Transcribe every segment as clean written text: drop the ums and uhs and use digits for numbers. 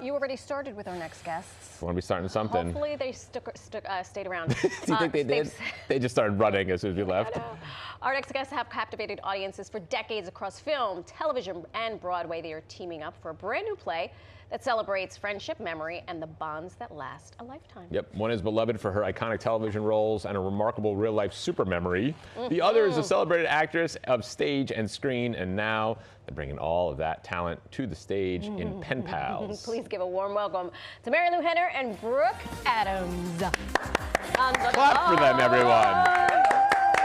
You already started with our next guests. Want to be starting something? Hopefully they stayed around. Do you think they did? They just started running as soon as we left. Our next guests have captivated audiences for decades across film, television, and Broadway. They are teaming up for a brand new play that celebrates friendship, memory, and the bonds that last a lifetime. Yep, one is beloved for her iconic television roles and a remarkable real-life super memory. The other is a celebrated actress of stage and screen, and now they're bringing all of that talent to the stage in Pen Pals. Please give a warm welcome to Marilu Henner and Brooke Adams. Clap for them, everyone.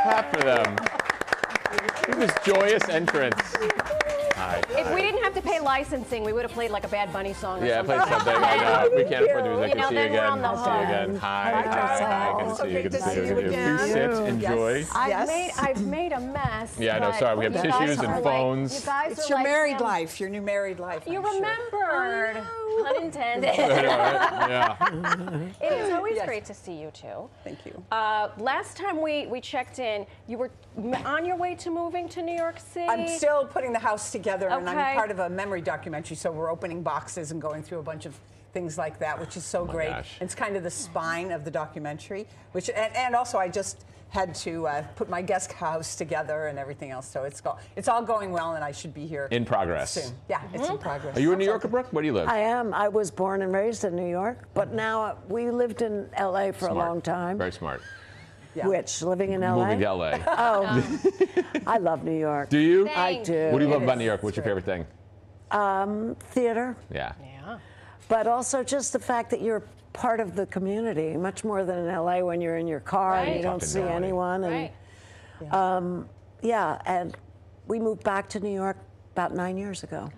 Clap for them. Look at this joyous entrance. Hi. If we didn't have to pay licensing, we would have played like a Bad Bunny song or Yeah, something. play something. I know. We can't afford the music. You know, See you then we're again. on the See you again. Hi. Good to see you. Good to see you. Please sit. Enjoy. I've made a mess. Yeah, I know. Sorry. We have tissues and phones. You guys It's are your like married life, your new married life. You I'm sure. remembered. Pun intended. Yeah. It is always great to see you two. Thank you. Last time we checked in, you were on your way to moving to New York City. I'm still putting the house together, and Okay. I'm part of a memory documentary, so we're opening boxes and going through a bunch of things like that, which is so great. gosh. It's kind of the spine of the documentary, which and also I just had to put my guest house together and everything else, so it's all going well, and I should be here In progress. soon. Yeah, it's in progress. Are you a New Yorker, Brooke? Where do you live? I am. I was born and raised in New York, but now we lived in L.A. for a long time. Very smart. Yeah. Which, living in L.A.? Moving to LA. Oh, I love New York. Do you? I do. What do you love about New York? What's your favorite thing? Theater, Yeah. Yeah. but also just the fact that you're part of the community, much more than in L.A. when you're in your car and Right. you don't Talking see to nobody. anyone. And, Right. yeah, and we moved back to New York about 9 years ago.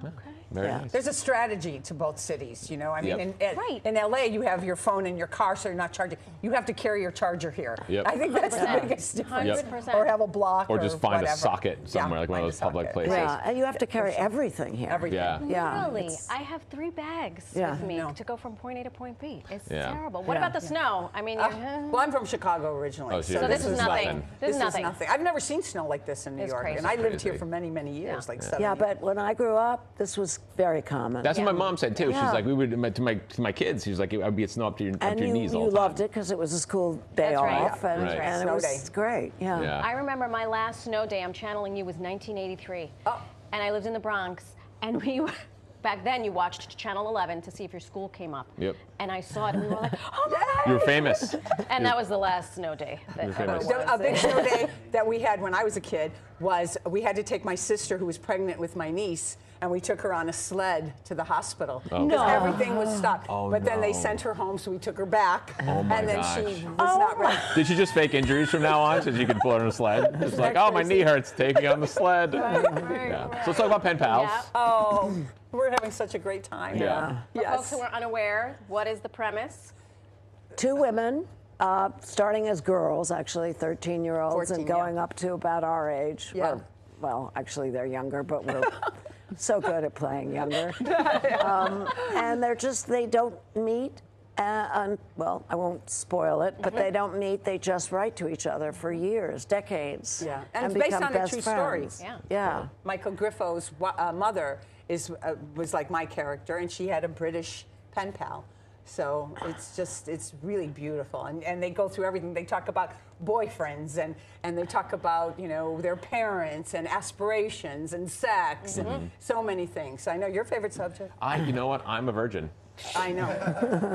Very Yeah. nice. There's a strategy to both cities, you know. I mean, Yep. in LA, you have your phone in your car, so you're not charging. You have to carry your charger here. Yep. I think that's the 100%. biggest difference. 100%. Or have a block, Or just find whatever. a socket somewhere, Yeah, like one of find those a public socket. places. Yeah, and you have to carry everything here. Everything. Yeah. Yeah. Really? it's- I have 3 bags Yeah. with me No. to go from point A to point B. It's Yeah. terrible. What Yeah. about the snow? I mean, Well, I'm from Chicago originally, Oh, so so you're this is nothing. nothing. This is nothing. I've never seen snow like this in New It's York, crazy. and I lived here Crazy. for many, many years, like 7 Yeah, years. but when I grew up, this was very common. That's what my mom said too. She's Yeah. like, we would to my kids. She was like, I'd be at snow up to your And knees all you the time. loved it because it was a school day That's right. off, and, Right. and it Snow was day. great. Yeah. Yeah. I remember my last snow day, I'm channeling you, was 1983. Oh. And I lived in the Bronx, and back then you watched Channel 11 to see if your school came up. Yep. And I saw it, and we were like, oh my God. You were famous. And that was the last snow day that You're ever famous. was. A big snow day that we had when I was a kid was we had to take my sister who was pregnant with my niece, and we took her on a sled to the hospital. Oh. Because everything was stopped. Oh, but then they no. sent her home, so we took her back. Oh, my and then gosh. she was not ready. Did she just fake injuries from now on so you could pull her on a sled? It's like, oh, my knee hurts. Take me on the sled. Yeah. So let's talk about Pen Pals. Yeah. Oh, we're having such a great time. Yeah. For folks who are unaware, what is the premise? 2 women, starting as girls, actually, 13-year-olds, 14, and going up to about our age. Yeah. Well, actually, they're younger, but we're so good at playing younger. And they don't meet. Well, I won't spoil it, but they don't meet. They just write to each other for years, decades. Yeah. And it's based become on a best true friends. story. Yeah. Yeah. Michael Griffo's mother was like my character, and she had a British pen pal. So it's really beautiful. And they go through everything. They talk about boyfriends, and they talk about, you know, their parents and aspirations and sex and so many things. I know your favorite subject. You know what? I'm a virgin. I know.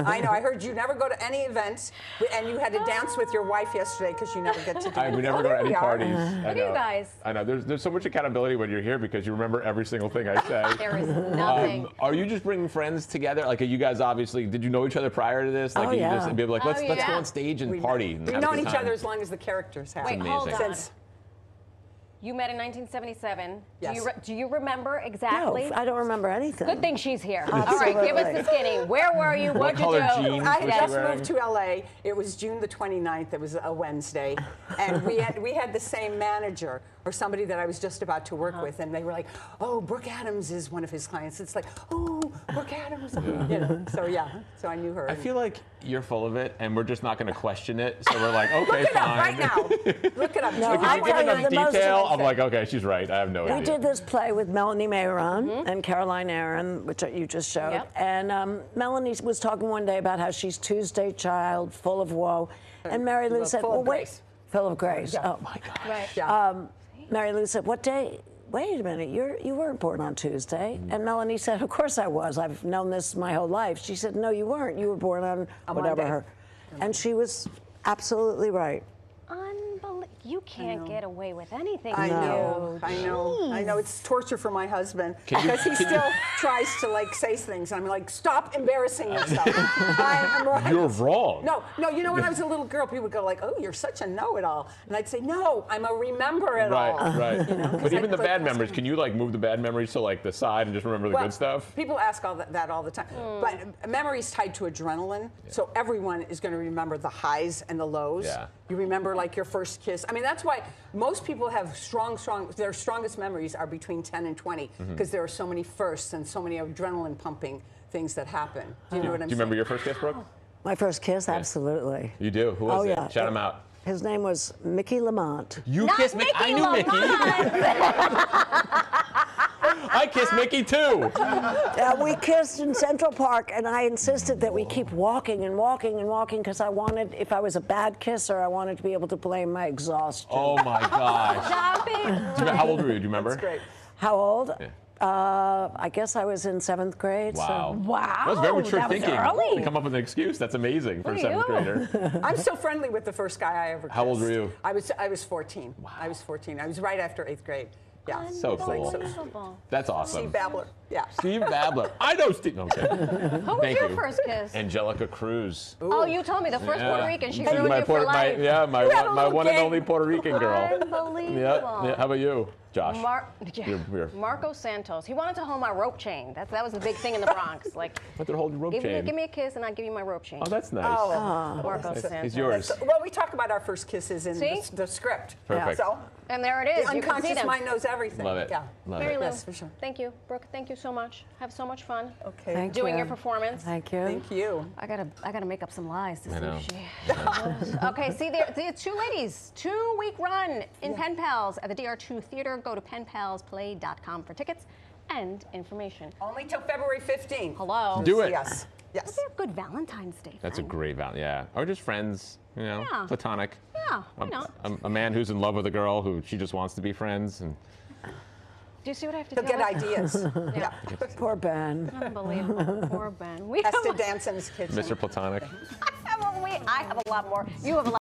I know. I heard you never go to any events, and you had to dance with your wife yesterday because you never get to do it. We never go to any we are. parties. Look at you guys. I know. There's so much accountability when you're here because you remember every single thing I say. There is nothing. Are you just bringing friends together? Like, are you guys obviously, did you know each other prior to this? Like, Oh, you yeah. just be like, let's go yeah. on stage and party. And We've have a known good each time. other as long as the characters have. Wait, hold amazing. on. Since You met in 1977. Yes. Do you remember No, exactly? I don't remember anything. Good thing she's here. All right, give us the skinny. Where were you? What What'd you color do? jeans? I was had she just wearing? moved to LA. It was June the 29th. It was a Wednesday. And we had the same manager or somebody that I was just about to work with. And they were like, oh, Brooke Adams is one of his clients. It's like, oh, Brooke Adams. daughter was on. You know, so yeah, so I knew her. I feel like you're full of it, and we're just not going to question it. So we're like, okay, Look it up fine. right now. Look it up. No, If I'll you give tell you enough the most detail, I'm amazing. like, okay, she's right. I have no We idea. did this play with Melanie Mayron and Caroline Aaron, which you just showed. Yep. And Melanie was talking one day about how she's Tuesday child, full of woe. And Mary Lou said, full well, of wait. grace. Full of grace. Yeah. Oh, my God. Right. Yeah. Mary Lou said, what day? Wait a minute, you weren't born on Tuesday. And Melanie said, of course I was. I've known this my whole life. She said, no, you weren't. You were born on whatever Monday. her. And she was absolutely right. Unbelievable. You can't get away with anything. I you. know, I know, I know. It's torture for my husband Can you- because he still tries to like say things. I'm like, stop embarrassing yourself. I'm right. You're wrong. No, you know, when I was a little girl, people would go like, oh, you're such a know-it-all. And I'd say, no, I'm a remember-it-all. Right. You know, 'cause But even I- the bad memories, can you like move the bad memories to like the side and just remember the Well, good stuff? People ask all that all the time. But memory's tied to adrenaline, so everyone is going to remember the highs and the lows. Yeah. You remember like your first kiss. I mean, that's why most people have their strongest memories are between 10 and 20 because there are so many firsts and so many adrenaline pumping things that happen. Do you know what I'm Do you remember saying? your first kiss, Brooke? My first kiss, absolutely. You do? Who was Oh, it? yeah. Shout him out. His name was Mickey Lamont. You Not kissed Mickey? I Mickey knew Mickey. I kissed Mickey too. We kissed in Central Park, and I insisted that we keep walking and walking and walking because I wanted, if I was a bad kisser, I wanted to be able to blame my exhaustion. Oh my gosh. Stop it. How old were you? Do you remember? That's great. How old? Yeah. I guess I was in 7th grade. Wow. Wow. That was very mature that was thinking. early. To come up with an excuse. That's amazing for a Look at 7th you. grader. I'm so friendly with the first guy I ever kissed. How old were you? I was 14. Wow. I was 14. I was right after 8th grade. Yeah. So cool. Unbelievable. That's awesome. Steve Babler. Yeah. Steve Babler. I know Steve. No, I'm kidding. Who was Thank your you. first kiss? Angelica Cruz. Oh, you told me the first Puerto Rican. She She's ruined you for life. You had a my little one and gang. only Puerto Rican girl. Unbelievable. Yeah. How about you, Josh? You're- Marco Santos. He wanted to hold my rope chain. That was the big thing in the Bronx. Like, What they're holding rope give chain? me a kiss and I'll give you my rope chain. Oh, that's nice. Marco It's Santos. yours. Well, we talk about our first kisses in See? the script. Perfect. So And there it is. the You can see unconscious them. mind knows everything. Love it. Yeah. Love Mary it. Lou, Yes, for sure. thank you. Brooke, thank you so much. Have so much fun Okay. Thank doing you. your performance. Thank you. Thank you. I gotta make up some lies to see know. if she. Okay, see there, two ladies, 2-week run in Pen Pals at the DR2 Theater. Go to penpalsplay.com for tickets and information. Only till February 15th. Hello. Do it. Yes. Yes. Let's have a good Valentine's Day. That's a friend. great value. Yeah. Or just friends, you know, Yeah. platonic. Yeah, why not? A man who's in love with a girl who she just wants to be friends. And Do you see what I have to He'll tell get her? ideas. Yeah. Poor Ben. Unbelievable. Poor Ben. We Has have, to dance in his kitchen. Mr. Platonic. I have a lot more. You have a lot.